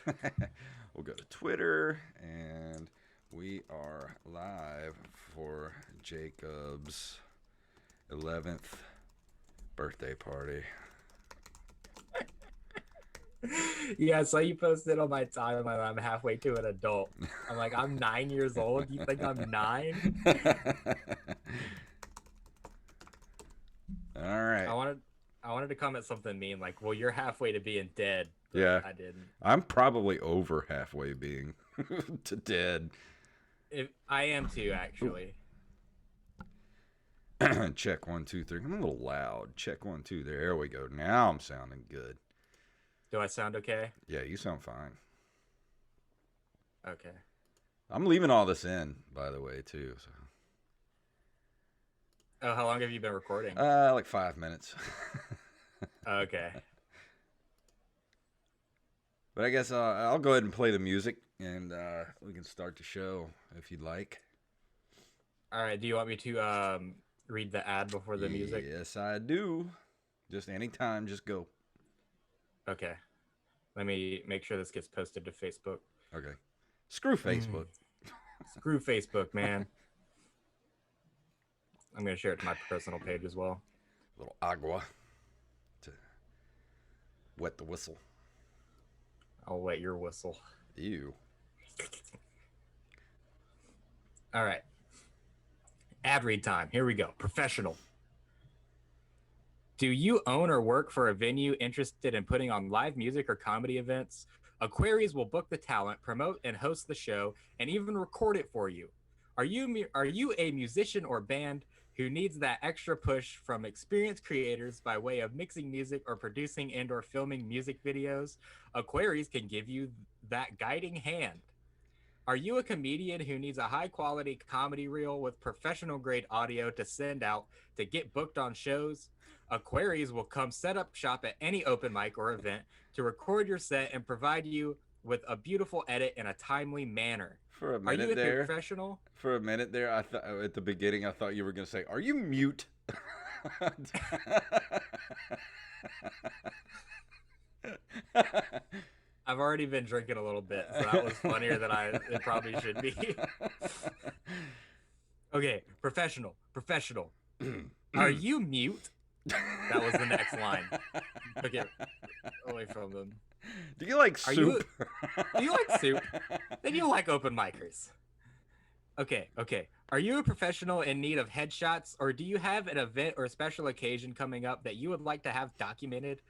We'll go to Twitter, and we are live for Jacob's 11th birthday party. Yeah, I saw you posted on my timeline. I'm halfway to an adult. I'm like, I'm 9 years old. You think I'm nine? All I right. wanted, I wanted to comment something mean, like, well, you're halfway to being dead, but Yeah. I didn't. I'm probably over halfway being to dead. If I am too, Ooh. actually. Check one, two, three. I'm a little loud. Check one, two. There we go. Now I'm sounding good. Do I sound okay? Yeah, you sound fine. Okay. I'm leaving all this in, by the way, too. So. Oh, how long have you been recording? Like 5 minutes. Okay. But I guess I'll go ahead and play the music, and we can start the show if you'd like. All right. Do you want me to read the ad before the music? Yes, I do. Just anytime, just go. Okay. Let me make sure this gets posted to Facebook. Okay. Screw Mm. Facebook. Screw Facebook, man. I'm gonna share it to my personal page as well. A little agua to wet the whistle. I'll wet your whistle. Ew. All right. Ad read time. Here we go. Professional. Do you own or work for a venue interested in putting on live music or comedy events? Aquaries will book the talent, promote and host the show, and even record it for you. Are you a musician or band who needs that extra push from experienced creators by way of mixing music or producing and or filming music videos? Aquaries can give you that guiding hand. Are you a comedian who needs a high quality comedy reel with professional grade audio to send out to get booked on shows? Aquaries will come set up shop at any open mic or event to record your set and provide you with a beautiful edit in a timely manner. For a Are you minute a there, professional? for a minute there, I thought at the beginning, I thought you were gonna say, "Are you mute?" I've already been drinking a little bit, so that was funnier than it probably should be. Okay, professional, professional. Are you mute? That was the next line. Took it away from them. Do you like Are you? soup? Do you like soup? Then you like open micers. Okay, okay. Are you a professional in need of headshots, or do you have an event or special occasion coming up that you would like to have documented?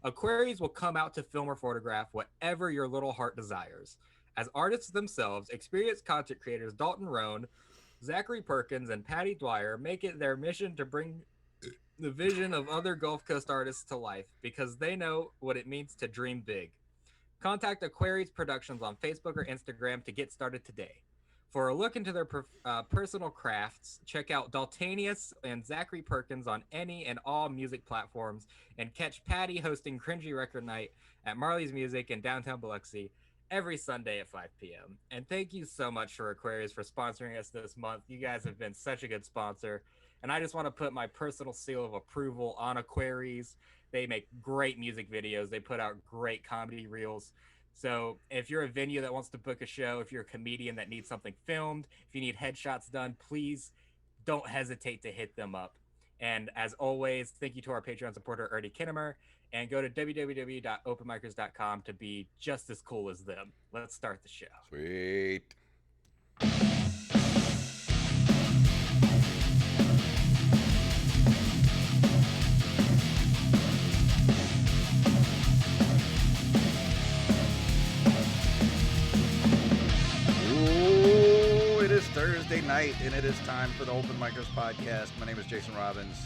Aquaries will come out to film or photograph whatever your little heart desires. As artists themselves, experienced content creators Dalton Roan, Zachary Perkins, and Patty Dwyer make it their mission to bring the vision of other Gulf Coast artists to life because they know what it means to dream big. Contact Aquarius Productions on Facebook or Instagram to get started today. For a look into their personal crafts, check out Daltanius and Zachary Perkins on any and all music platforms, and catch Patty hosting Cringy Record Night at Marley's Music in downtown Biloxi every Sunday at 5 p.m. And thank you so much for Aquarius for sponsoring us this month. You guys have been such a good sponsor. And I just want to put my personal seal of approval on Aquarius. They make great music videos. They put out great comedy reels. So if you're a venue that wants to book a show, if you're a comedian that needs something filmed, if you need headshots done, please don't hesitate to hit them up. And as always, thank you to our Patreon supporter, Ernie Kinnemer, and go to www.openmicers.com to be just as cool as them. Let's start the show. Sweet. Ooh, it is Thursday night, and it is time for the Open Micers podcast. My name is Jason Robbins,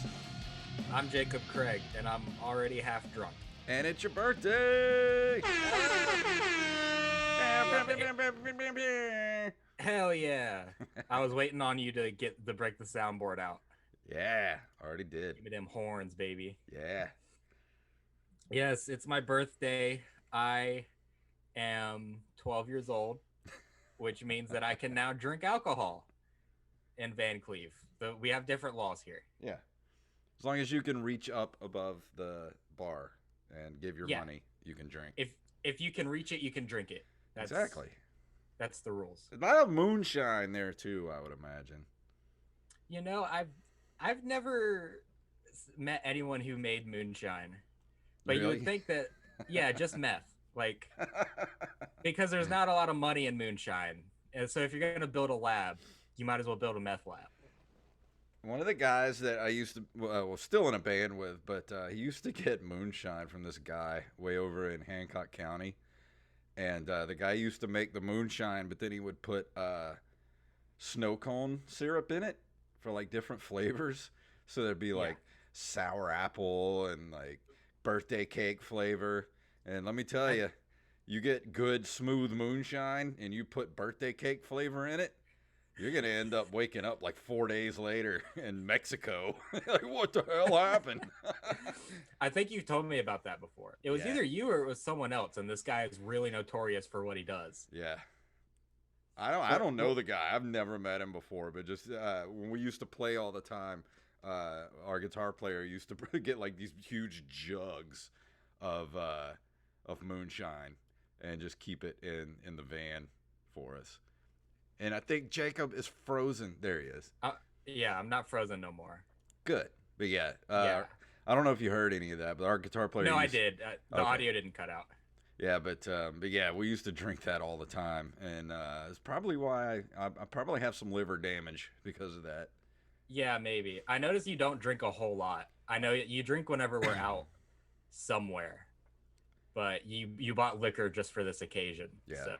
I'm Jacob Craig, and I'm already half drunk. and it's your birthday. Hell yeah. I was waiting on you to get the break the soundboard out. Yeah, already did. Give me them horns, baby. Yeah. Yes, it's my birthday. I am 12 years old, which means that I can now drink alcohol in Van Cleve. We have different laws here. Yeah. As long as you can reach up above the bar and give your Yeah. money, you can drink. If if you can reach it, you can drink it. That's Exactly. that's the rules. A lot of moonshine there too, I would imagine. You know, I've never met anyone who made moonshine, but you would Really? think that yeah, just meth. Like because there's not a lot of money in moonshine. And so if you're going to build a lab, you might as well build a meth lab. One of the guys that I used to, was still in a band with, but he used to get moonshine from this guy way over in Hancock County. And the guy used to make the moonshine, but then he would put snow cone syrup in it for like different flavors. So there'd be Yeah. like sour apple and like birthday cake flavor. And let me tell I you, you get good smooth moonshine and you put birthday cake flavor in it, you're gonna end up waking up like 4 days later in Mexico. Like, what the hell happened? I think you told me about that before. It was Yeah, either you or it was someone else, and this guy is really notorious for what he does. yeah. I What don't know what the guy. I've never met him before, but just when we used to play all the time, our guitar player used to get like these huge jugs of uh, of moonshine and just keep it in the van for us. And I think Jacob is frozen. There he is. uh, yeah, I'm not frozen no more. Good. But yeah, Yeah. I don't know if you heard any of that, but our guitar player No, I used. did. The Okay. audio didn't cut out. Yeah, but yeah, we used to drink that all the time, and it's probably why I probably have some liver damage because of that. Yeah, maybe. I noticed you don't drink a whole lot. I know you drink whenever we're out somewhere, but you bought liquor just for this occasion. Yeah, So,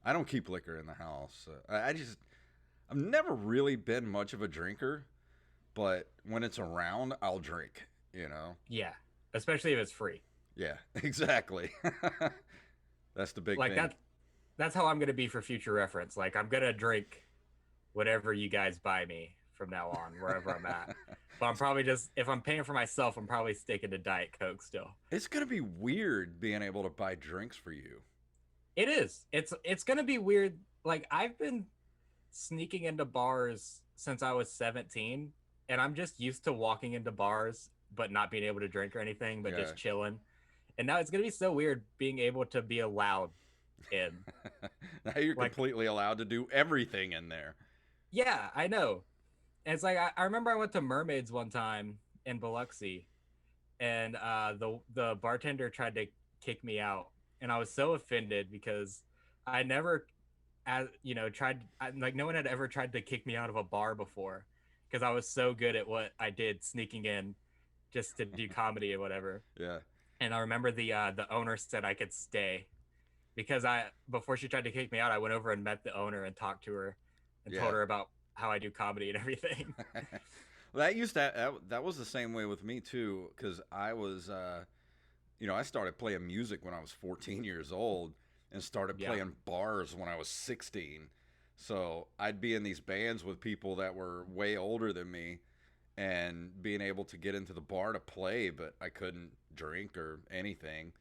I don't keep liquor in the house. I just I've never really been much of a drinker, but when it's around, I'll drink. You know? yeah, especially if it's free. Yeah, exactly. That's the big Like thing. that's how I'm going to be for future reference. Like I'm going to drink whatever you guys buy me from now on wherever I'm at. But I'm probably just if I'm paying for myself, I'm probably sticking to Diet Coke still. It's gonna be weird being able to buy drinks for you. It is. It's going to be weird. Like I've been sneaking into bars since I was 17 and I'm just used to walking into bars but not being able to drink or anything but Yeah. just chilling. And now it's going to be so weird being able to be allowed in. Now you're Like completely allowed to do everything in there. yeah, I know. And it's like I remember I went to Mermaids one time in Biloxi and the bartender tried to kick me out and I was so offended because I never as tried like no one had ever tried to kick me out of a bar before because I was so good at what I did sneaking in just to do comedy or whatever. Yeah. And I remember the owner said I could stay because I before she tried to kick me out I went over and met the owner and talked to her and Yeah. told her about how I do comedy and everything. Well, that used to that was the same way with me too, because I was, I started playing music when I was 14 years old, and started Yeah. playing bars when I was 16. So I'd be in these bands with people that were way older than me, and being able to get into the bar to play, but I couldn't drink or anything.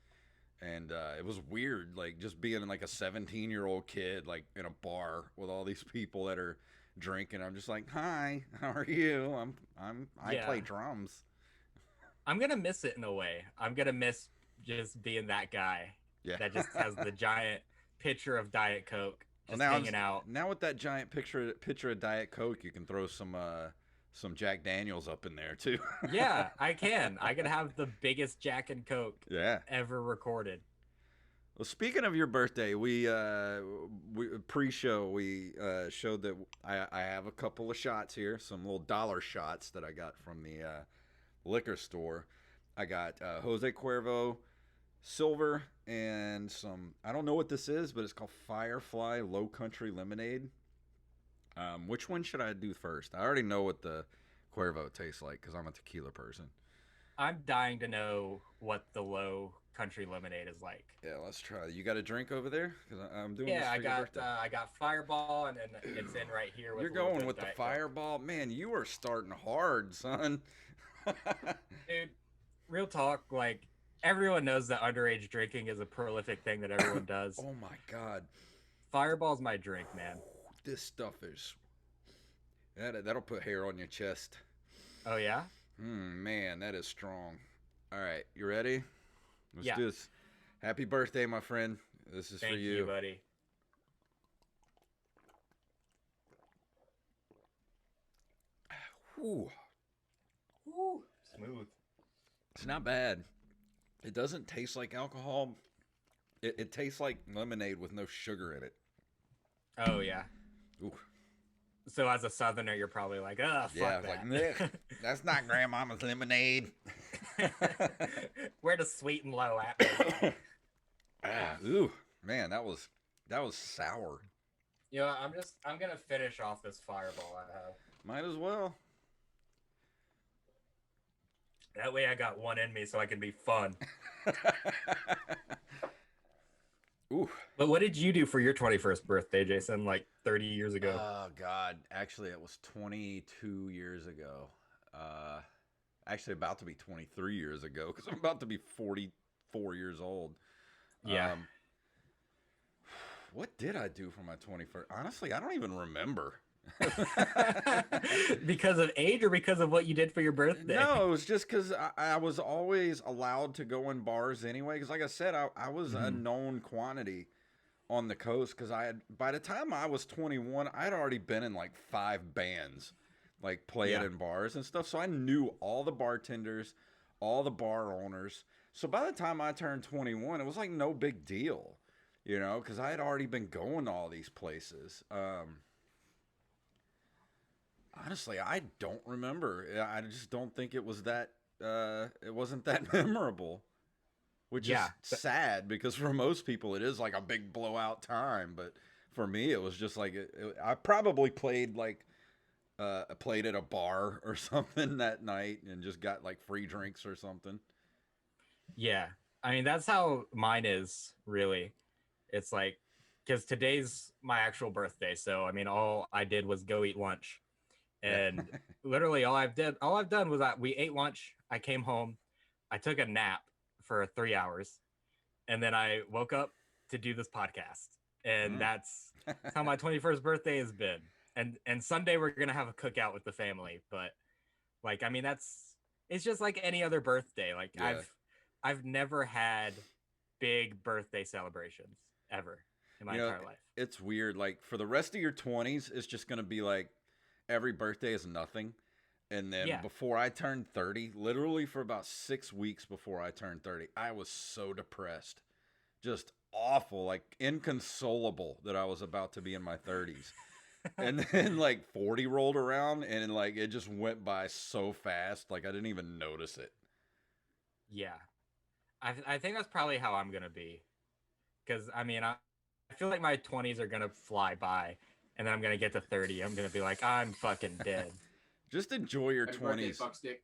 And it was weird, like just being like a 17-year-old kid, like in a bar with all these people that are drinking. I'm just like, hi, how are you? I Yeah. play drums. I'm gonna miss it in a way. I'm gonna miss just being that guy Yeah. that just has the giant pitcher of Diet Coke Well, just hanging out. now with that giant picture of Diet Coke, you can throw some Jack Daniels up in there too. Yeah, I can. I can have the biggest Jack and Coke Yeah. ever recorded. Well, speaking of your birthday, we pre-show we showed that I have a couple of shots here, some little dollar shots that I got from the liquor store. I got Jose Cuervo Silver and some, I don't know what this is, but it's called Firefly Low Country Lemonade. Which one should I do first? I already know what the Cuervo tastes like because I'm a tequila person. I'm dying to know what the low country lemonade is like. Yeah, let's try. You got a drink over there? Because I'm doing this Yeah, for your birthday. I got Fireball and it's in right here with You're a little going bit with of the Diet Coke. Fireball, man. You are starting hard, son. Dude, real talk, like everyone knows that underage drinking is a prolific thing that everyone does. Oh my God, Fireball's my drink, man. this stuff is that'll put hair on your chest. Oh yeah? Man, that is strong. All right, you ready? Let's Yeah. do this. Happy birthday, my friend. This is for Thank you, you. buddy. Whew. Woo, smooth. It's not bad. It doesn't taste like alcohol. It tastes like lemonade with no sugar in it. Oh yeah. Ooh. So as a southerner, you're probably like, oh, Yeah, fuck it's like, that. that's not grandmama's lemonade. Where the sweet and low at, baby? Ooh, man, that was sour. You know, I'm gonna finish off this fireball I have. Might as well. That way I got one in me so I can be fun. Ooh. But what did you do for your 21st birthday, Jason, like 30 years ago? Oh God, actually, it was 22 years ago. Uh, actually, about to be 23 years ago because I'm about to be 44 years old. Yeah. What did I do for my 21st? Honestly, I don't even remember. Because of age or because of what you did for your birthday? No, it was just because I was always allowed to go in bars anyway. Because, like I said, I was a known quantity on the coast. Because by the time I was 21, I had already been in like 5 bands, like playing Yeah. in bars and stuff. So I knew all the bartenders, all the bar owners. So by the time I turned 21, it was like no big deal, because I had already been going to all these places. Honestly, I don't remember. I just don't think it was that. It wasn't that memorable, which is Yeah. sad because for most people it is like a big blowout time. But for me, it was just like I probably played like played at a bar or something that night and just got like free drinks or something. Yeah. I mean, that's how mine is, really. It's like, because today's my actual birthday. So, I mean, all I did was go eat lunch. Yeah. And literally all I've done was that we ate lunch. I came home. I took a nap for 3 hours. And then I woke up to do this podcast. And Mm. that's how my 21st birthday has been. And Sunday we're gonna have a cookout with the family. But like, I mean, it's just like any other birthday. Like Yeah. I've never had big birthday celebrations ever in my entire life. It's weird. Like for the rest of your 20s, it's just gonna be like every birthday is nothing. And then Yeah. before I turned 30, literally for about 6 weeks before I turned 30, I was so depressed. Just awful, like inconsolable that I was about to be in my 30s. And then like 40 rolled around and like it just went by so fast, like I didn't even notice it. Yeah. I think that's probably how I'm gonna be. Because I mean, I feel like my 20s are gonna fly by, and then I'm gonna get to 30. I'm gonna be like, I'm fucking dead. Just enjoy your Happy birthday, 20s. fuckstick.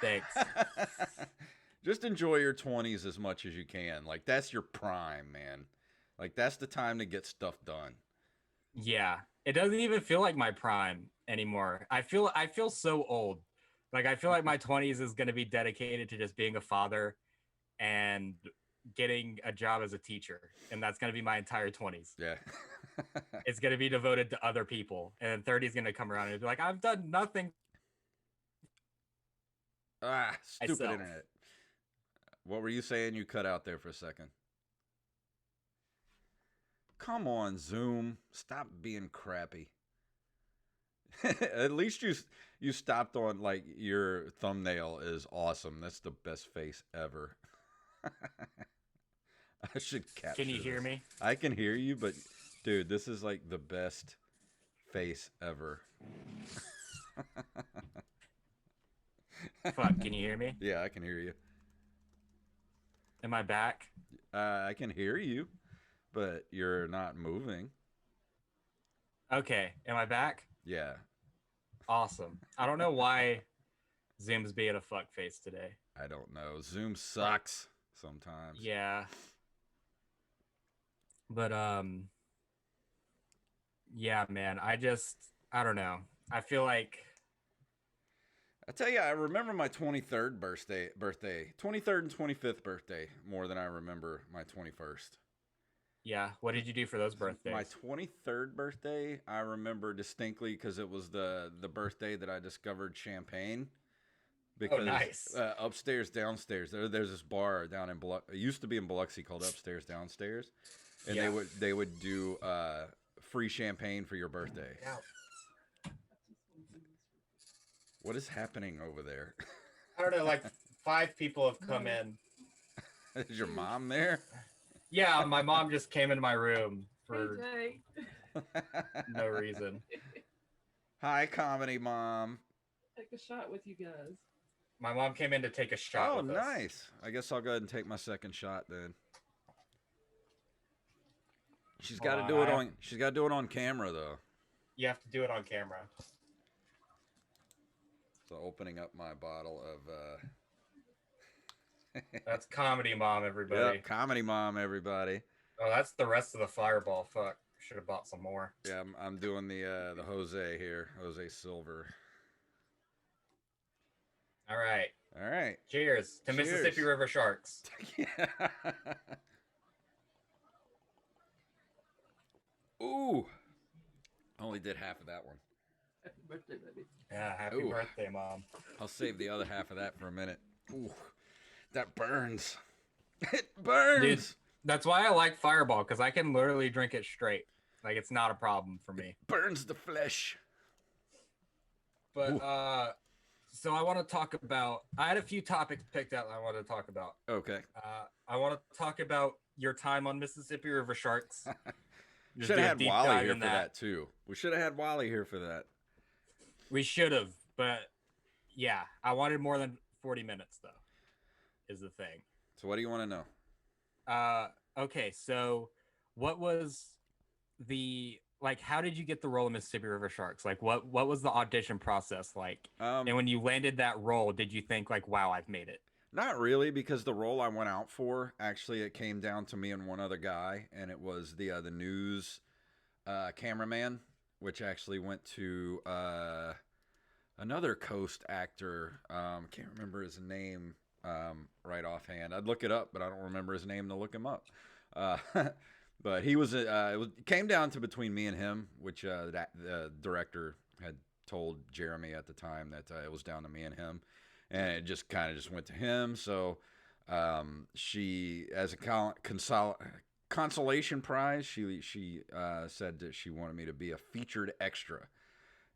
Thanks. Just enjoy your 20s as much as you can. Like that's your prime, man. Like that's the time to get stuff done. Yeah, it doesn't even feel like my prime anymore. I feel so old. Like I feel like my 20s is gonna be dedicated to just being a father and getting a job as a teacher, and that's gonna be my entire 20s. Yeah. It's gonna be devoted to other people, and then 30 is gonna come around and be like, I've done nothing. Stupid Myself. internet. What were you saying? You cut out there for a second. Come on, Zoom. Stop being crappy. At least you stopped on like your thumbnail is awesome. That's the best face ever. I should capture. Can you hear this. me? I can hear you, but dude, this is like the best face ever. Fuck, can you hear me? Yeah, I can hear you. Am I back? I can hear you, but you're not moving. Okay, am I back? Yeah. Awesome. I don't know why Zoom's being a fuck face today. I don't know. Zoom sucks sometimes. Yeah. But yeah, man, I don't know. I feel like I tell you, I remember my 23rd birthday, 23rd and 25th birthday more than I remember my 21st. yeah, what did you do for those birthdays? My 23rd birthday, I remember distinctly because it was the birthday that I discovered champagne. Oh, because nice. upstairs, downstairs, there's this bar down in It used to be in Biloxi called Upstairs Downstairs, and Yeah. they would do free champagne for your birthday. Now, What is happening over there? I don't know, like 5 people have come in. Is your mom there? Yeah, my mom just came into my room for no reason. Hi, comedy mom. Take a shot with you guys. My mom came in to take a shot Oh, with us. nice. I guess I'll go ahead and take my second shot then. She's got to do it on. She's got to do it on camera though. You have to do it on camera. So opening up my bottle of. That's comedy, mom, everybody. Yep, comedy mom, everybody. Oh, that's the rest of the Fireball. Fuck, should have bought some more. Yeah, I'm doing the Jose here, Jose Silver. All right. All right. Cheers to Cheers. Mississippi River Sharks. Yeah. Ooh. Only did half of that one. Happy birthday, baby. Yeah, happy Ooh. birthday, mom. I'll save the other half of that for a minute. Ooh. That burns. It burns. Dude, that's why I like Fireball, because I can literally drink it straight. Like, it's not a problem for me. Burns the flesh. But Ooh. so I want to talk about. I had a few topics picked out that I wanted to talk about. Okay. I want to talk about your time on Mississippi River Sharks. Just Should do a have had deep Wally dive here in for that too. We should have had Wally here for that. We should have, but yeah, I wanted more than 40 minutes though. Is the thing. So what do you want to know? Okay, so what was the like? How did you get the role of Mississippi River Sharks? Like, what was the audition process like? And when you landed that role, did you think like, wow, I've made it? Not really, because the role I went out for, actually, it came down to me and one other guy, and it was the news cameraman, which actually went to another Coast actor. Can't remember his name right offhand. I'd look it up, but I don't remember his name to look him up. But he was. It came down to between me and him, which the director had told Jeremy at the time that it was down to me and him. And it just kind of just went to him. So she, as a consolation prize, she said that she wanted me to be a featured extra.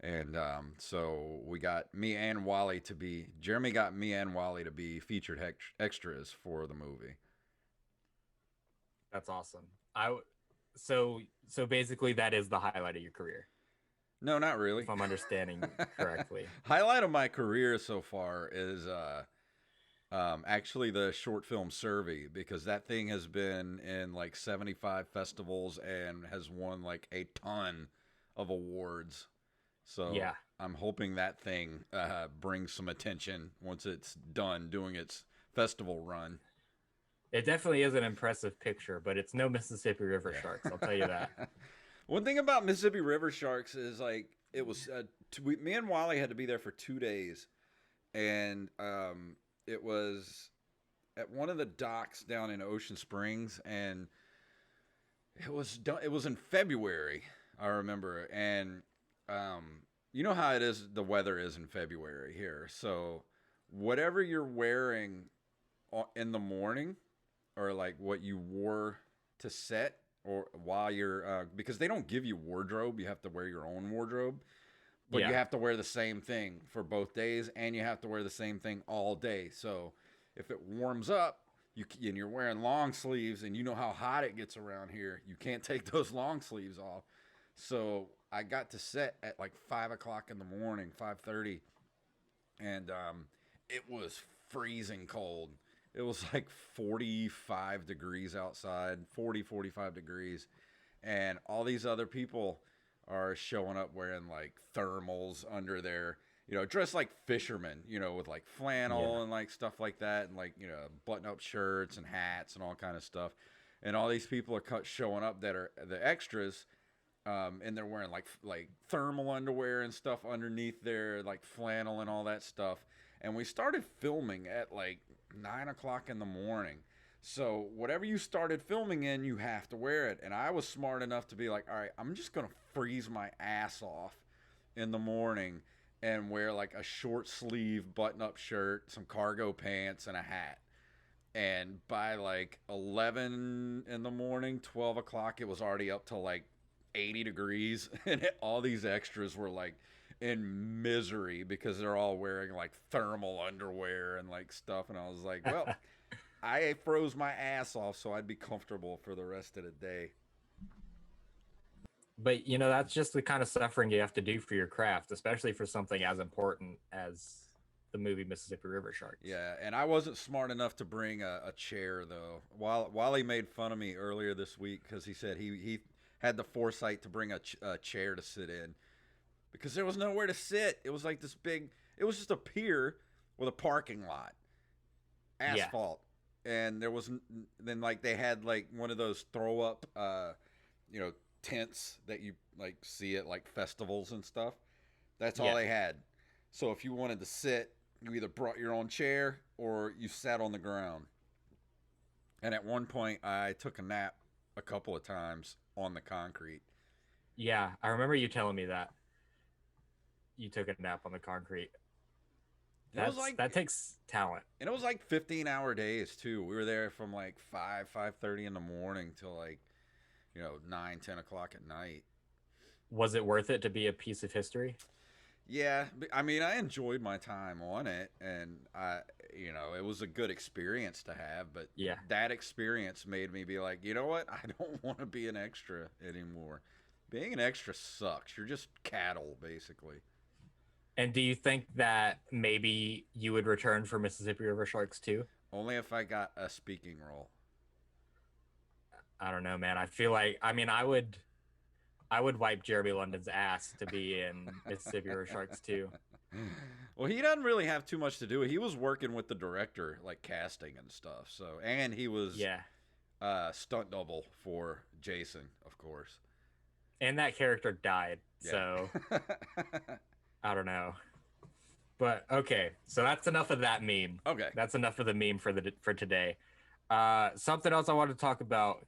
And so we got me and Wally to be, Jeremy got me and Wally to be featured extras for the movie. That's awesome. So basically that is the highlight of your career. No, not really. If I'm understanding correctly. Highlight of my career so far is actually the short film Survey, because that thing has been in like 75 festivals and has won like a ton of awards. So yeah, I'm hoping that thing brings some attention once it's done doing its festival run. It definitely is an impressive picture, but it's no Mississippi River Sharks. I'll tell you that. One thing about Mississippi River Sharks is like it was me and Wally had to be there for 2 days, and it was at one of the docks down in Ocean Springs, and it was done. It was in February, I remember, and you know how it is. The weather is in February here, so whatever you're wearing in the morning, or like what you wore to set. Or while you're, because they don't give you wardrobe, you have to wear your own wardrobe, but you have to wear the same thing for both days, and you have to wear the same thing all day. So if it warms up, and you're wearing long sleeves, and you know how hot it gets around here, you can't take those long sleeves off. So I got to set at like 5 o'clock in the morning, 5:30, and it was freezing cold. It was like 45 degrees outside, 45 degrees. And all these other people are showing up wearing like thermals under their, dressed like fishermen, with like flannel and like stuff like that. And like, button up shirts and hats and all kind of stuff. And all these people are showing up that are the extras. And they're wearing like thermal underwear and stuff underneath their like flannel and all that stuff. And we started filming at like 9 o'clock in the morning. So whatever you started filming in, you have to wear it. And I was smart enough to be like, all right, I'm just going to freeze my ass off in the morning and wear like a short sleeve button up shirt, some cargo pants, and a hat. And by like 11 in the morning, 12 o'clock, it was already up to like 80 degrees. And all these extras were like in misery because they're all wearing like thermal underwear and like stuff. And I was like, well, I froze my ass off so I'd be comfortable for the rest of the day. But you know, that's just the kind of suffering you have to do for your craft, especially for something as important as the movie Mississippi River Sharks. Yeah, and I wasn't smart enough to bring a chair though. While he made fun of me earlier this week because he said he had the foresight to bring a chair to sit in because there was nowhere to sit. It was like this big. It was just a pier with a parking lot, asphalt, and there was then like they had like one of those throw up, tents that you like see at like festivals and stuff. That's all they had. So if you wanted to sit, you either brought your own chair or you sat on the ground. And at one point, I took a nap a couple of times on the concrete. Yeah, I remember you telling me that. You took a nap on the concrete. That takes talent. And it was like 15-hour days, too. We were there from like 5:30 in the morning till like, 9, 10 o'clock at night. Was it worth it to be a piece of history? Yeah, I mean, I enjoyed my time on it, and it was a good experience to have, but that experience made me be like, you know what? I don't want to be an extra anymore. Being an extra sucks. You're just cattle, basically. And do you think that maybe you would return for Mississippi River Sharks too? Only if I got a speaking role. I don't know, man. I feel like, I would wipe Jeremy London's ass to be in Mississippi River Sharks too. Well, he doesn't really have too much to do. He was working with the director, like casting and stuff. So, and he was stunt double for Jason, of course. And that character died, so I don't know. But okay, so that's enough of that meme. Okay, that's enough of the meme for today. Something else I want to talk about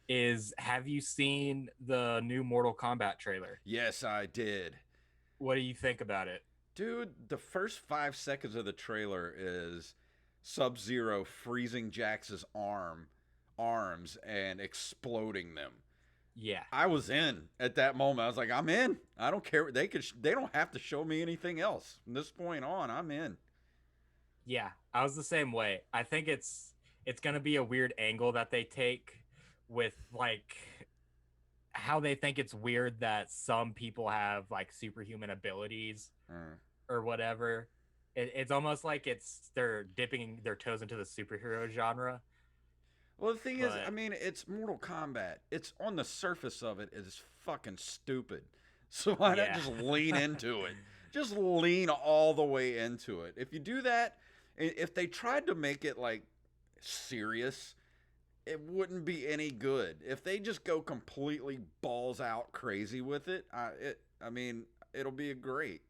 is, have you seen the new Mortal Kombat trailer? Yes, I did. What do you think about it? Dude, the first 5 seconds of the trailer is Sub-Zero freezing Jax's arms and exploding them. Yeah. I was in at that moment. I was like, I'm in. I don't care. They don't have to show me anything else. From this point on, I'm in. Yeah, I was the same way. I think it's going to be a weird angle that they take with like how they think it's weird that some people have like superhuman abilities or whatever. It's almost like they're dipping their toes into the superhero genre. Well, the thing is, I mean, it's Mortal Kombat. It's on the surface of it is fucking stupid. So why not just lean into it? Just lean all the way into it. If you do that, if they tried to make it like serious, it wouldn't be any good. If they just go completely balls out crazy with it, it'll be great.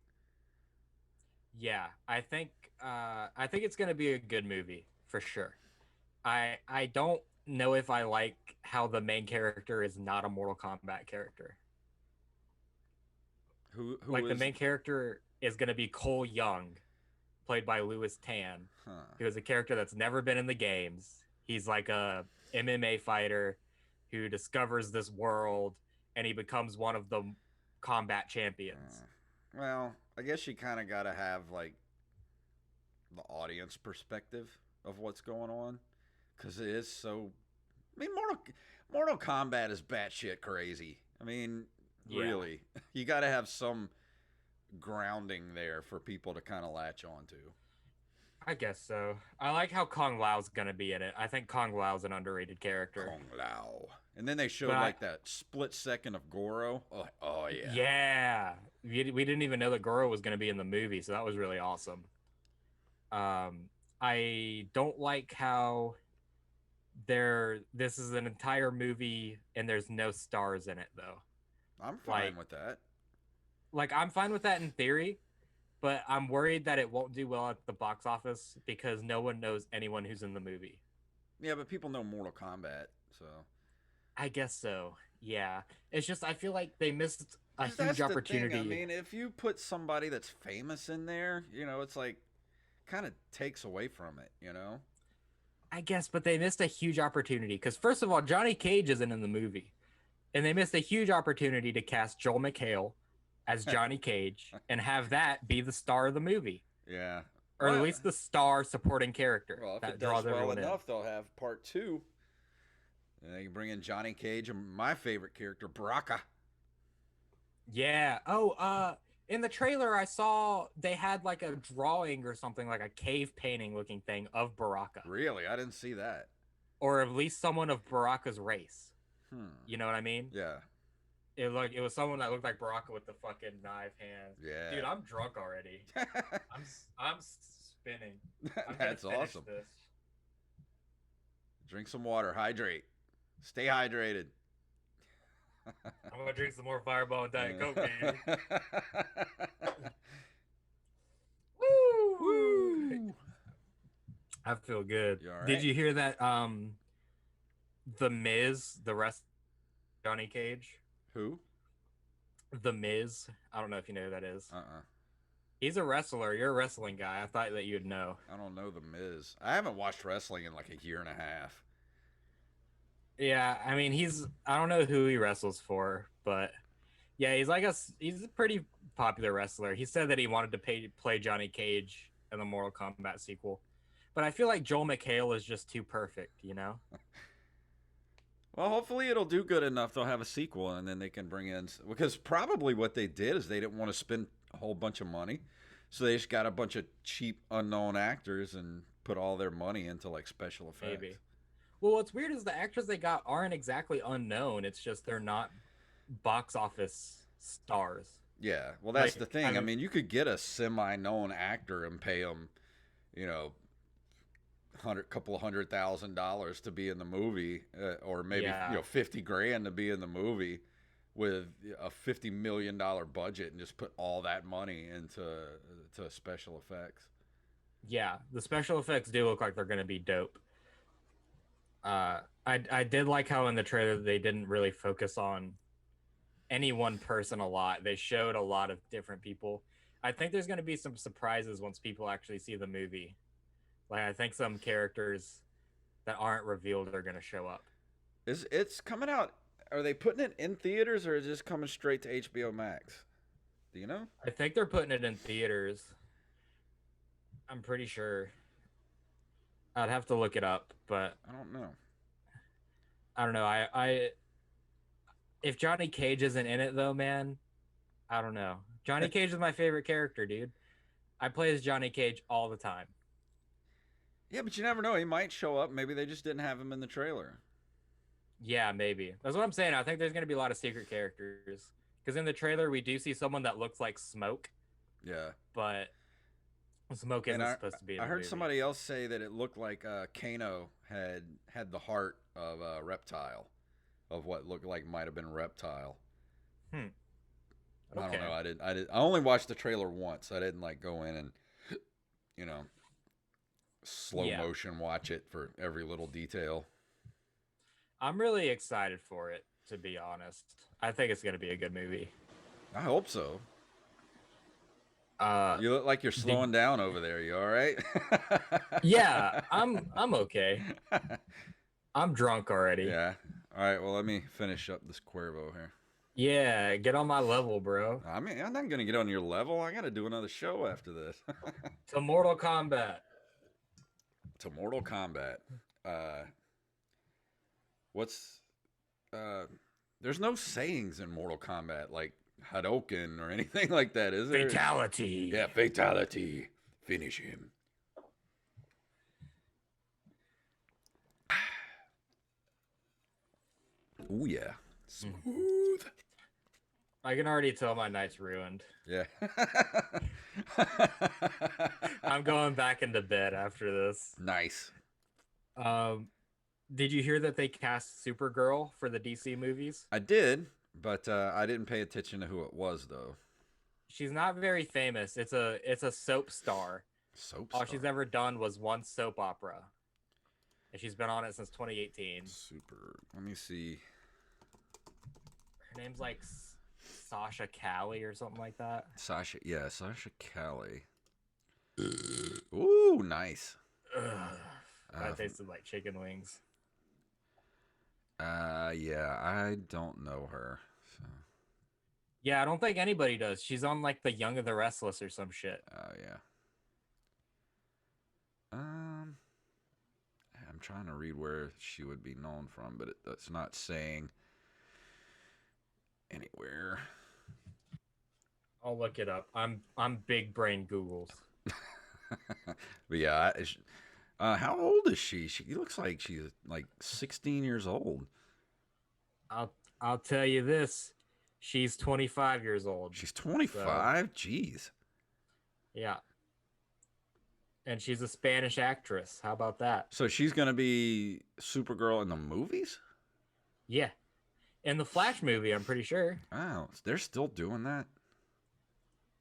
Yeah, I think it's gonna be a good movie for sure. I don't know if I like how the main character is not a Mortal Kombat character. Who like is... the main character is gonna be Cole Young, played by Louis Tan, who is a character that's never been in the games. He's like a MMA fighter who discovers this world, and he becomes one of the combat champions. Well, I guess you kind of got to have like the audience perspective of what's going on, because it is so. I mean, Mortal Kombat is batshit crazy. I mean, really, you got to have some grounding there for people to kind of latch on to. I guess so. I like how Kung Lao's gonna be in it. I think Kung Lao's an underrated character. Kung Lao. And then they showed like that split second of Goro. Oh yeah. Yeah. We didn't even know that Goro was gonna be in the movie, so that was really awesome. I don't like how this is an entire movie and there's no stars in it though. I'm fine with that. Like, I'm fine with that in theory, but I'm worried that it won't do well at the box office because no one knows anyone who's in the movie. Yeah, but people know Mortal Kombat, so. I guess so. Yeah. It's just, I feel like they missed a 'Cause that's huge the thing. I opportunity. mean, if you put somebody that's famous in there, it's like kind of takes away from it, I guess, but they missed a huge opportunity because first of all, Johnny Cage isn't in the movie, and they missed a huge opportunity to cast Joel McHale as Johnny Cage and have that be the star of the movie, Yeah. or at Well, least the star supporting character well, if that it does draws well everyone in. enough, they'll have part two. And they can bring in Johnny Cage and my favorite character, Baraka. Yeah. Oh, in the trailer I saw they had like a drawing or something, like a cave painting looking thing of Baraka, Really? I didn't see that. or at least someone of Baraka's race. Hmm. You know what I mean? Yeah. It was someone that looked like Baraka with the fucking knife hands. Yeah. Dude, I'm drunk already. I'm spinning. I'm That's gonna finish awesome. this. Drink some water. Hydrate. Stay hydrated. I'm gonna drink some more Fireball and Diet Coke, baby. Woo! Woo! I feel good. You all right? Did you hear that? The Miz, the rest, Johnny Cage, Who? the Miz. I don't know if you know who that is. Uh-uh. He's a wrestler. You're a wrestling guy. I thought that you'd know. I don't know The Miz. I haven't watched wrestling in like a year and a half. Yeah, I mean, I don't know who he wrestles for, but yeah, he's a pretty popular wrestler. He said that he wanted to play Johnny Cage in the Mortal Kombat sequel, but I feel like Joel McHale is just too perfect, you know? Well, hopefully it'll do good enough. They'll have a sequel, and then they can bring in, because probably what they did is they didn't want to spend a whole bunch of money, so they just got a bunch of cheap, unknown actors and put all their money into like special effects. Maybe. Well, what's weird is the actors they got aren't exactly unknown. It's just they're not box office stars. Yeah, well, that's Like, the thing. I mean, you could get a semi-known actor and pay him, couple of $100,000 to be in the movie, or maybe Yeah. $50,000 to be in the movie, with a $50 million budget, and just put all that money to special effects. Yeah, the special effects do look like they're going to be dope. I did like how in the trailer they didn't really focus on any one person a lot. They showed a lot of different people. I think there's going to be some surprises once people actually see the movie. Like, I think some characters that aren't revealed are going to show up. It's coming out? Are they putting it in theaters, or is it just coming straight to HBO Max? Do you know? I think they're putting it in theaters. I'm pretty sure. I'd have to look it up, but I don't know. I don't know. I if Johnny Cage isn't in it though, man, I don't know. Johnny Cage is my favorite character, dude. I play as Johnny Cage all the time. Yeah, but you never know. He might show up. Maybe they just didn't have him in the trailer. Yeah, maybe. That's what I'm saying. I think there's going to be a lot of secret characters. Because in the trailer, we do see someone that looks like Smoke, Yeah. but Smoke isn't supposed to be in I the heard movie. somebody else say that it looked like Kano had the heart of a reptile, of what looked like might have been reptile. Okay. I don't know. I only watched the trailer once. I didn't like go in and slow motion watch it for every little detail. I'm really excited for it, to be honest. I think it's going to be a good movie. I hope so. Uh, You look like you're slowing down over there. You all right? yeah, I'm okay. I'm drunk already. Yeah. All right. Well, let me finish up this Cuervo here. Yeah, get on my level, bro. I mean, I'm not gonna get on your level. I gotta do another show after this. To Mortal Kombat. To Mortal Kombat. There's no sayings in Mortal Kombat like Hadouken or anything like that, is there? Fatality. Yeah, fatality. Finish him. Ooh, yeah. Smooth. I can already tell my night's ruined. Yeah. I'm going back into bed after this. Nice. Did you hear that they cast Supergirl for the DC movies? I did, but I didn't pay attention to who it was, though. She's not very famous. It's a soap star. Soap All star. she's ever done was one soap opera. And she's been on it since 2018. Super. Let me see. Her name's like Sasha Callie or something like that. Sasha Callie. Ooh, nice. Ugh, Uh, that tasted like chicken wings. yeah, I don't know her. So, Yeah, I don't think anybody does. She's on like the Young of the Restless or some shit. yeah. Um, I'm trying to read where she would be known from, but that's not saying anywhere. I'll look it up. I'm big brain Googles. But yeah, how old is she? She looks like she's like 16 years old. I'll I'll tell you this. She's 25 years old. She's So 25. Jeez. yeah. And she's a Spanish actress. How about that? So she's gonna be Supergirl in the movies? Yeah. In the Flash movie, I'm pretty sure. Oh, they're still doing that.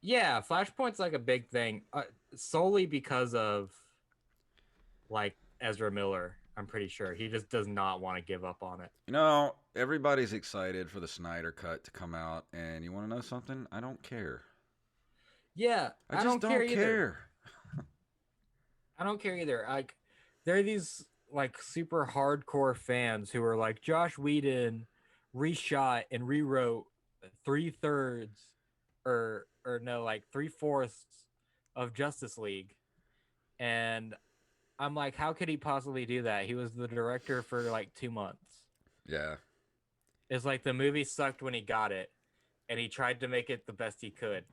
Yeah, Flashpoint's like a big thing, solely because of like Ezra Miller. I'm pretty sure he just does not want to give up on it. You know, everybody's excited for the Snyder Cut to come out, and you want to know something? I don't care. Yeah, I just don't care either. care. I don't care either. Like, there are these like super hardcore fans who are like, Josh Whedon reshot and rewrote 3/3 or no, like 3/4 of Justice League, and I'm like, how could he possibly do that? He was the director for like 2 months. Yeah. It's like the movie sucked when he got it, and he tried to make it the best he could.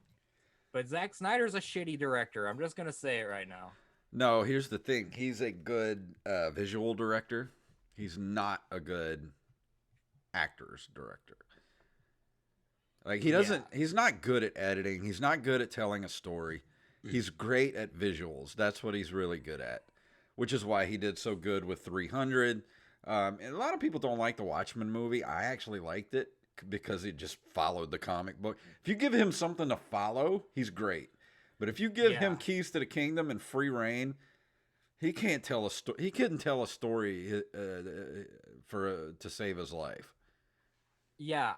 But Zack Snyder's a shitty director. I'm just gonna say it right now. No, here's the thing. He's a good visual director. He's not a good actor's director. Like he doesn't. Yeah. He's not good at editing. He's not good at telling a story. He's great at visuals. That's what he's really good at, which is why he did so good with 300. And a lot of people don't like the Watchmen movie. I actually liked it because it just followed the comic book. If you give him something to follow, he's great. But if you give him Yeah. keys to the kingdom and free reign, he can't tell a story. He couldn't tell a story to save his life. Yeah,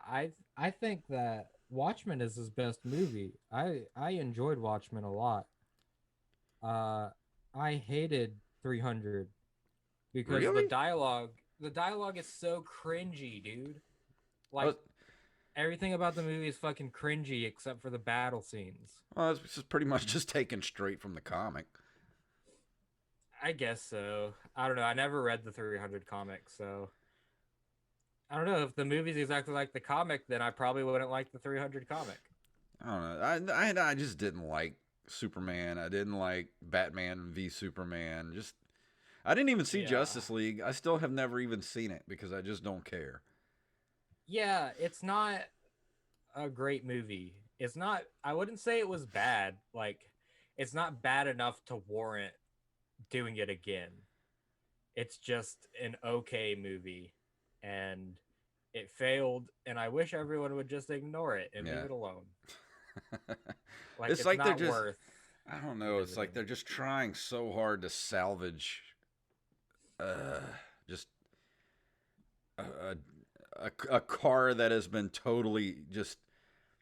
I think that Watchmen is his best movie. I enjoyed Watchmen a lot. I hated 300 because Really? the dialogue is so cringy, dude. Like Well, everything about the movie is fucking cringy except for the battle scenes. it's just pretty much just taken straight from the comic. I guess so. I don't know. I never read the 300 comic, so I don't know if the movie's exactly like the comic, then I probably wouldn't like the 300 comic. I don't know. I just didn't like Superman. I didn't like Batman v Superman. Just I didn't even see Yeah. Justice League. I still have never even seen it because I just don't care. Yeah, it's not a great movie. It's not, I wouldn't say it was bad. Like, it's not bad enough to warrant doing it again. It's just an okay movie, and it failed, and I wish everyone would just ignore it and Yeah. leave it alone. Like, It's it's like they're not just worth I don't know. It's like they're just trying so hard to salvage just a, a car that has been totally just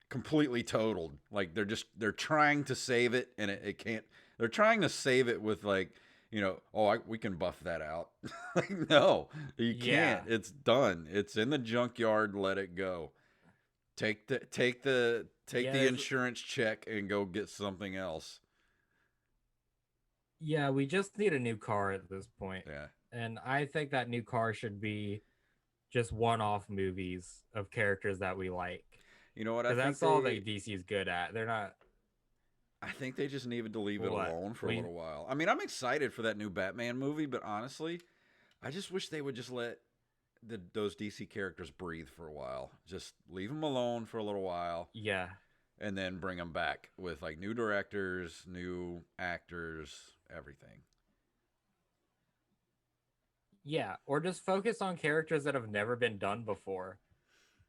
completely totaled. Like they're trying to save it and it can't. They're trying to save it with like, we can buff that out. Like no, you can't. Yeah. It's done. It's in the junkyard. Let it go. Take the Yeah, insurance check and go get something else. yeah, we just need a new car at this point. Yeah. And I think that new car should be just one-off movies of characters that we like. You know what? I Because think that's all that DC is good at. They're not. I think they just needed to leave it What? alone for a little while. I mean, I'm excited for that new Batman movie, but honestly, I just wish they would just let those DC characters breathe for a while. Just leave them alone for a little while, Yeah. and then bring them back with like new directors, new actors, everything. Yeah. Or just focus on characters that have never been done before.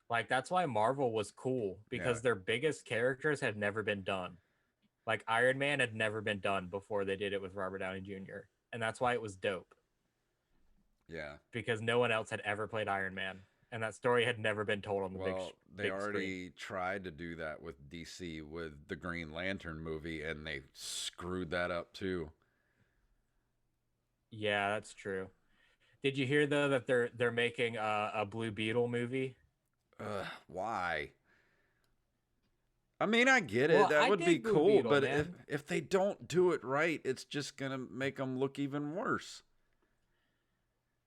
Like, that's why Marvel was cool, because Yeah. their biggest characters had never been done. Like, Iron Man had never been done before they did it with Robert Downey Jr. And that's why it was dope, Yeah. because no one else had ever played Iron Man. and that story had never been told on the Well, they big already screen. tried to do that with DC with the Green Lantern movie, and they screwed that up too. Yeah, that's true. Did you hear though that they're making a Blue Beetle movie? Why? I mean, I get it. Well, That I would be dig Blue cool, Beetle, but if man. if they don't do it right, it's just gonna make them look even worse.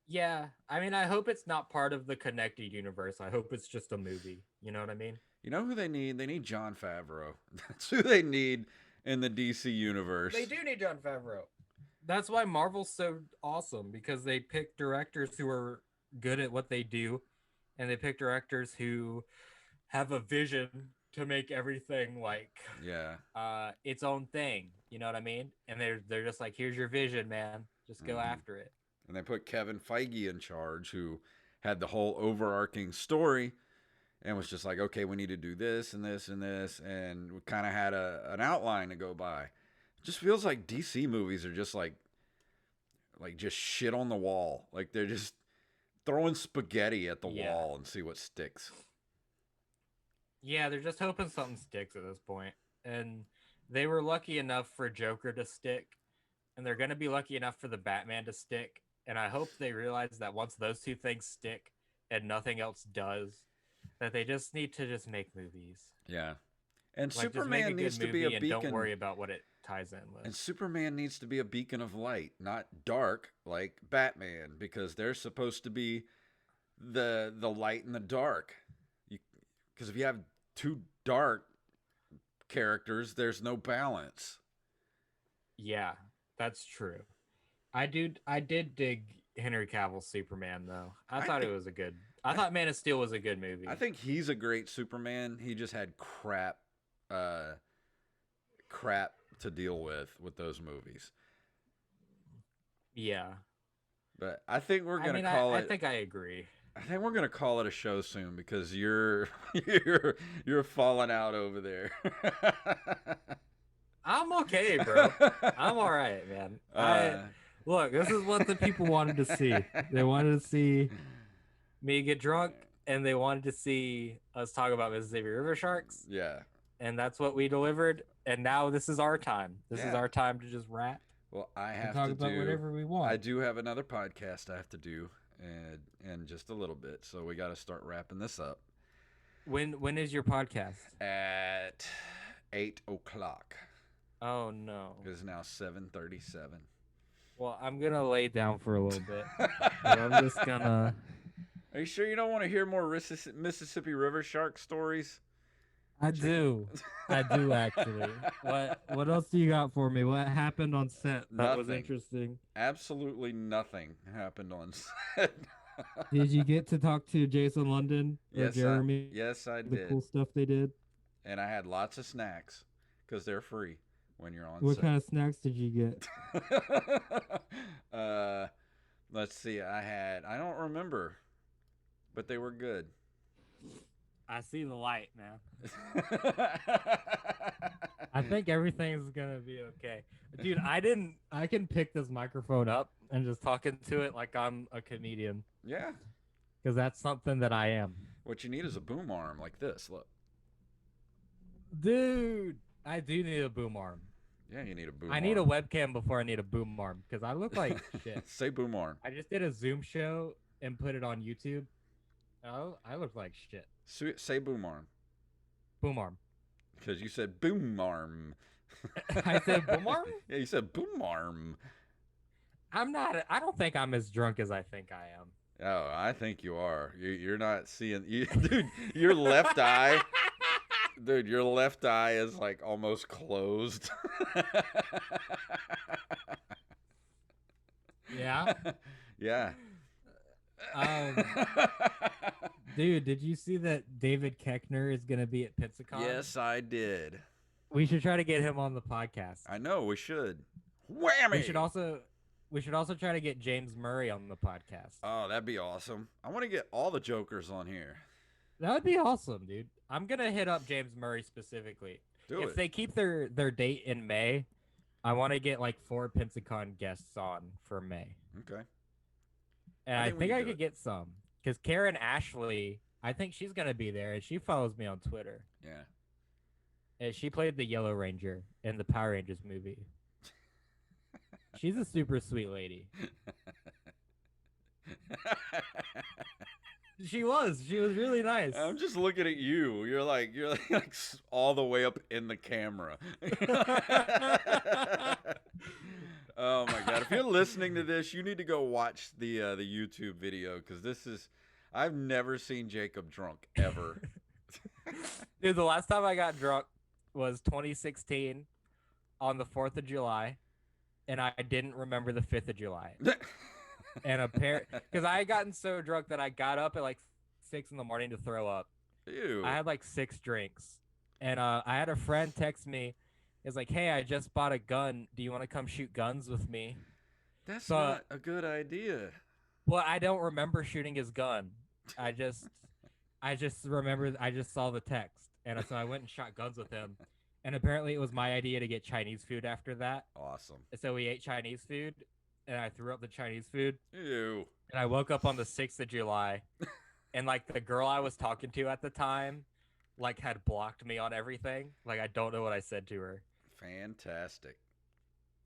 Yeah, I mean, I hope it's not part of the connected universe. I hope it's just a movie. You know what I mean? You know who they need? They need John Favreau. That's who they need in the DC universe. They do need John Favreau. That's why Marvel's so awesome because they pick directors who are good at what they do, and they pick directors who have a vision to make everything like Yeah. its own thing. You know what I mean? And they're just like, here's your vision, man. Just go hmm after it. And they put Kevin Feige in charge, who had the whole overarching story and was just like, okay, we need to do this and this and this, and we kind of had an outline to go by. It just feels like DC movies are just like just shit on the wall. Like they're just throwing spaghetti at the Yeah. wall and see what sticks. Yeah, they're just hoping something sticks at this point. And they were lucky enough for Joker to stick, and they're going to be lucky enough for the Batman to stick. And I hope they realize that once those two things stick and nothing else does, that they just need to just make movies. Yeah. And Like, just make a Superman good needs to be movie a and don't beacon. worry about what it ties in with. And Superman needs to be a beacon of light, not dark like Batman, because they're supposed to be the light and the dark. Because if you have two dark characters, there's no balance. Yeah, that's true. I did dig Henry Cavill's Superman though. I thought Man of Steel was a good movie. I think he's a great Superman. He just had uh, crap to deal with those movies. Yeah. But I think we're I gonna mean, call I it. think I agree. I think we're gonna call it a show soon because you're falling out over there. I'm okay, bro. I'm all right, man. Look, this is what the people wanted to see. They wanted to see me get drunk, and they wanted to see us talk about Mississippi River Sharks, Yeah. and that's what we delivered. And now this is our time. This is Yeah. our time to just rap Well, I and have talk to about do. whatever we want. I do have another podcast I have to do, and just a little bit. So we got to start wrapping this up When is your podcast? at 8 o'clock. Oh no. It is now 7:37. Well, I'm gonna lay down for a little bit. I'm just gonna. Are you sure you don't want to hear more Mississippi River shark stories? I do actually. What else do you got for me? What happened on set that was Nothing. interesting? Absolutely nothing happened on set. Did you get to talk to Jason London or Yes, Jeremy? yes, I The did. cool stuff they did. And I had lots of snacks because they're free when you're on What set. kind of snacks did you get? Let's see. I don't remember, but they were good. I see the light, man. I think everything's gonna be okay. Dude, I can pick this microphone up and just talk into it like I'm a comedian. Yeah. Because that's something that I am. What you need is a boom arm like this. Look. Dude, I do need a boom arm. Yeah, you need a boom I arm. need a webcam before I need a boom arm because I look like shit. Say boom arm. I just did a Zoom show and put it on YouTube. Oh, I look like shit. Say boom arm. Boom arm. Because you said boom arm. I said boom arm? Yeah, you said boom arm. I don't think I'm as drunk as I think I am. Oh, I think you are. You're not seeing, dude. Your left eye, dude. Your left eye is like almost closed. Yeah. Yeah. Dude, did you see that David Keckner is gonna be at Pizzicon? Yes, I did. We should try to get him on the podcast. I know we should. Whammy. We should also try to get James Murray on the podcast. Oh, that'd be awesome. I want to get all the Jokers on here. That would be awesome, dude. I'm gonna hit up James Murray specifically. Do if it. they keep their date in May, I want to get like 4 Pizzicon guests on for May. Okay. And I I think we think can I do could it. get some. because Karen Ashley, I think she's gonna be there, and she follows me on Twitter. Yeah. And she played the Yellow Ranger in the Power Rangers movie. She's a super sweet lady. She was really nice. I'm just looking at you. You're like all the way up in the camera. Oh my god! If you're listening to this, you need to go watch the YouTube video because this is. I've never seen Jacob drunk ever. Dude, the last time I got drunk was 2016 on the 4th of July, and I didn't remember the 5th of July. And because I had gotten so drunk that I got up at like 6 in the morning to throw up. Ew. I had like 6 drinks, and I had a friend text me. It's like, hey, I just bought a gun. Do you want to come shoot guns with me? That's not a good idea. Well, I don't remember shooting his gun. I just remember I just saw the text, and so I went and shot guns with him. And apparently, it was my idea to get Chinese food after that. Awesome. So we ate Chinese food, and I threw up the Chinese food. Ew. And I woke up on the 6th of July, and like the girl I was talking to at the time, like had blocked me on everything. Like I don't know what I said to her. Fantastic.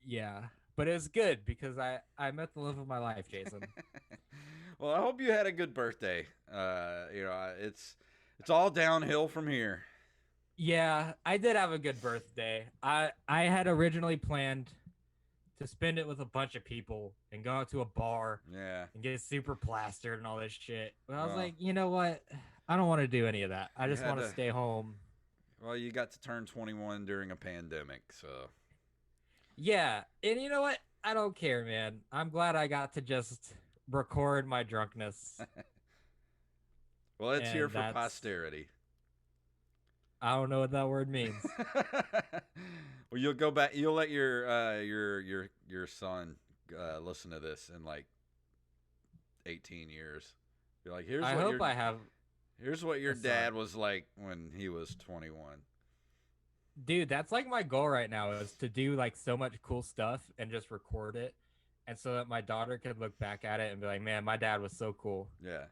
Yeah, but it was good because I met the love of my life, Jason. Well, I hope you had a good birthday. It's all downhill from here. Yeah, I did have a good birthday. I had originally planned to spend it with a bunch of people and go out to a bar Yeah. and get super plastered and all this shit. But I was Well. like, you know what? I don't want to do any of that. I You just had want to to- stay home. Well, you got to turn 21 during a pandemic, so. Yeah, and you know what? I don't care, man. I'm glad I got to just record my drunkenness. Well, it's here And for that's- posterity. I don't know what that word means. Well, you'll go back. You'll let your son listen to this in like 18 years. Be like, here's I what hope I have. here's what your a son. dad was like when he was 21. Dude, that's like my goal right now is to do like so much cool stuff and just record it. And so that my daughter could look back at it and be like, man, my dad was so cool. Yeah,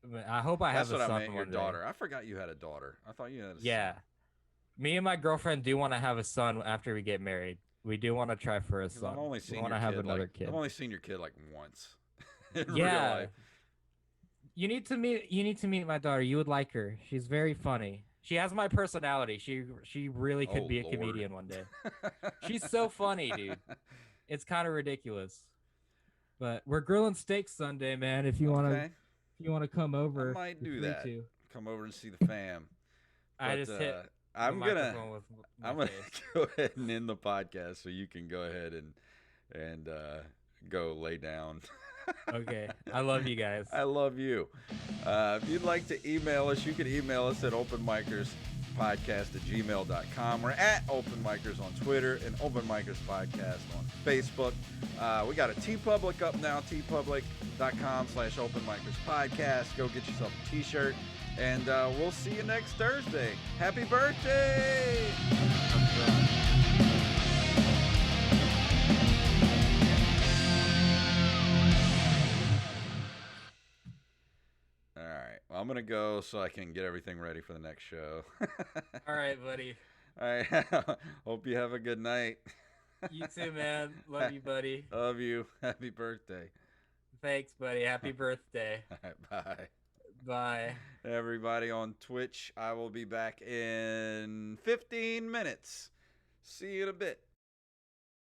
But I hope I that's have what a son I meant. Your one day. daughter. I forgot you had a daughter. I thought you had a Yeah. son. Me and my girlfriend do want to have a son after we get married. We do want to try for a 'Cause son. I've only We seen want your to have kid another like, kid. I've only seen your kid like once. In real Yeah. life. You need to meet my daughter. You would like her. She's very funny. She has my personality. She really could Oh, be a Lord. comedian one day. She's so funny, dude. It's kind of ridiculous. But we're grilling steaks Sunday, man. If you Okay. want to come over, might you're do free that. to. Come over and see the fam. I But, just hit I'm the gonna microphone with my I'm gonna face. go ahead and end the podcast so you can go ahead and go lay down. Okay. I love you guys. I love you. If you'd like to email us, you can email us at openmikerspodcast@gmail.com. We're at openmikers on Twitter and openmikerspodcast on Facebook. We got a TeePublic up now, teepublic.com/openmikerspodcast. Go get yourself a t-shirt, and we'll see you next Thursday. Happy birthday! All right. Well, I'm going to go so I can get everything ready for the next show. All right, buddy. All right. Hope you have a good night. You too, man. Love you, buddy. Love you. Happy birthday. Thanks, buddy. Happy birthday. All right, bye. Bye. Everybody on Twitch, I will be back in 15 minutes. See you in a bit.